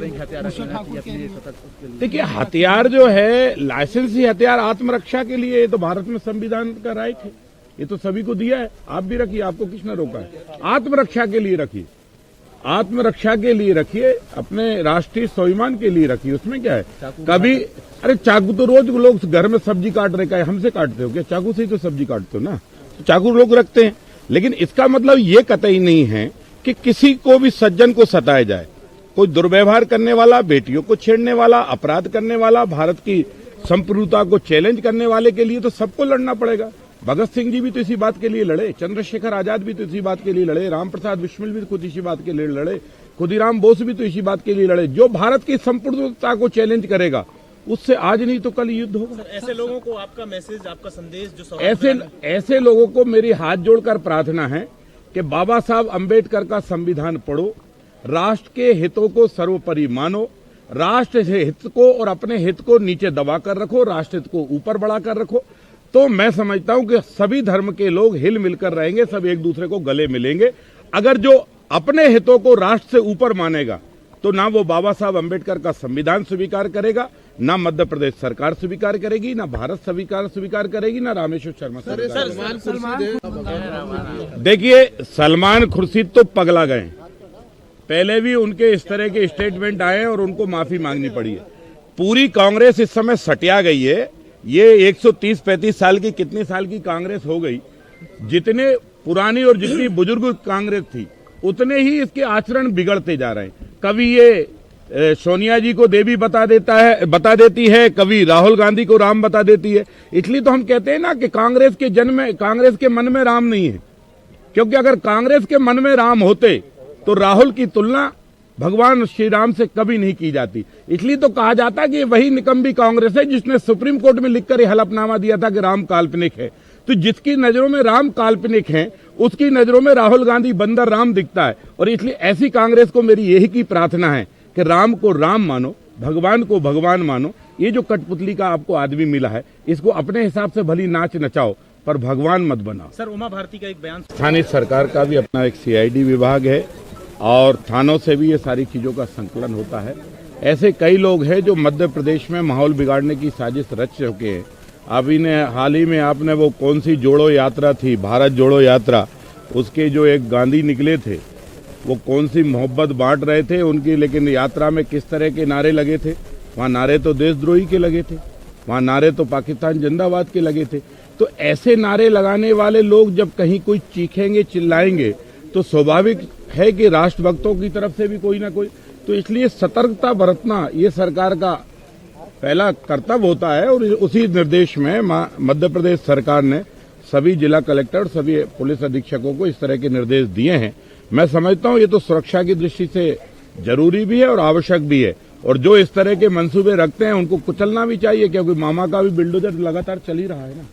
रहे हैं हथियार? देखिए, हथियार जो है, लाइसेंसी हथियार आत्मरक्षा के लिए, तो भारत में संविधान का राइट है, ये तो सभी को दिया है। आप भी रखिए, आपको किसने रोका है? आत्मरक्षा के लिए रखिए, आत्मरक्षा के लिए रखिए, अपने राष्ट्रीय स्वाभिमान के लिए रखिए। उसमें क्या है? कभी अरे चाकू तो रोज लोग घर में सब्जी काट रहे हैं, हमसे काटते हो क्या? चाकू से ही तो सब्जी काटते हो ना, तो चाकू लोग रखते हैं। लेकिन इसका मतलब ये कतई नहीं है कि किसी को भी सज्जन को सताया जाए। कोई दुर्व्यवहार करने वाला, बेटियों को छेड़ने वाला, अपराध करने वाला, भारत की संप्रभुता को चैलेंज करने वाले के लिए तो सबको लड़ना पड़ेगा। भगत सिंह जी भी तो इसी बात के लिए लड़े, चंद्रशेखर आजाद भी तो इसी बात के लिए लड़े, रामप्रसाद बिस्मिल भी खुद इसी बात के लिए लड़े, खुदीराम बोस भी तो इसी बात के लिए लड़े। जो भारत की संप्रभुता को चैलेंज करेगा उससे आज नहीं तो कल युद्ध होगा। ऐसे लोगों को आपका मैसेज, आपका संदेश जो ऐसे लोगों को मेरी हाथ जोड़कर प्रार्थना है कि बाबा साहब अंबेडकर का संविधान पढ़ो, राष्ट्र के हितों को सर्वोपरि मानो, राष्ट्र हित को और अपने हित को नीचे दबाकर रखो, राष्ट्र हित को ऊपर बढ़ाकर रखो। तो मैं समझता हूं कि सभी धर्म के लोग हिल मिलकर रहेंगे, सब एक दूसरे को गले मिलेंगे। अगर जो अपने हितों को राष्ट्र से ऊपर मानेगा तो ना वो बाबा साहब अंबेडकर का संविधान स्वीकार करेगा, ना मध्य प्रदेश सरकार स्वीकार करेगी, ना भारत स्वीकार करेगी, ना रामेश्वर शर्मा स्वीकार। देखिए, सलमान खुर्शीद तो पगला गए, पहले भी उनके इस तरह के स्टेटमेंट आए और उनको माफी मांगनी पड़ी है। पूरी कांग्रेस इस समय सटिया गई है। ये 130-35 साल की, कितने साल की कांग्रेस हो गई, जितने पुरानी और जितनी बुजुर्ग कांग्रेस थी उतने ही इसके आचरण बिगड़ते जा रहे हैं। कभी ये सोनिया जी को देवी बता देती है, कभी राहुल गांधी को राम बता देती है। इसलिए तो हम कहते हैं ना कि कांग्रेस के मन में राम नहीं है, क्योंकि अगर कांग्रेस के मन में राम होते तो राहुल की तुलना भगवान श्री राम से कभी नहीं की जाती। इसलिए तो कहा जाता है कि वही निकम्बी कांग्रेस है जिसने सुप्रीम कोर्ट में लिखकर हलफनामा दिया था कि राम काल्पनिक है। तो जिसकी नजरों में राम काल्पनिक है, उसकी नजरों में राहुल गांधी बंदर राम दिखता है। और इसलिए ऐसी कांग्रेस को मेरी यही की प्रार्थना है कि राम को राम मानो, भगवान को भगवान मानो। ये जो कठपुतली का आपको आदमी मिला है, इसको अपने हिसाब से भली नाच नचाओ, पर भगवान मत बनाओ। सर, उमा भारती का एक बयान, स्थानीय सरकार का भी अपना एक CID विभाग है और थानों से भी ये सारी चीजों का संकलन होता है। ऐसे कई लोग हैं जो मध्य प्रदेश में माहौल बिगाड़ने की साजिश रच चुके हैं। अभी ने हाल ही में आपने वो कौन सी जोड़ो यात्रा थी, भारत जोड़ो यात्रा, उसके जो एक गांधी निकले थे, वो कौन सी मोहब्बत बांट रहे थे उनकी, लेकिन यात्रा में किस तरह के नारे लगे थे। वहाँ नारे तो देशद्रोही के लगे थे, वहाँ नारे तो पाकिस्तान जिंदाबाद के लगे थे। तो ऐसे नारे लगाने वाले लोग जब कहीं कोई चीखेंगे, चिल्लाएंगे, तो स्वाभाविक है कि राष्ट्रभक्तों की तरफ से भी कोई ना कोई, तो इसलिए सतर्कता बरतना ये सरकार का पहला कर्तव्य होता है। और उसी निर्देश में मध्य प्रदेश सरकार ने सभी जिला कलेक्टर, सभी पुलिस अधीक्षकों को इस तरह के निर्देश दिए हैं। मैं समझता हूं ये तो सुरक्षा की दृष्टि से जरूरी भी है और आवश्यक भी है। और जो इस तरह के मंसूबे रखते हैं उनको कुचलना भी चाहिए, क्योंकि मामा का भी बिल्डोजर लगातार चल ही रहा है ना।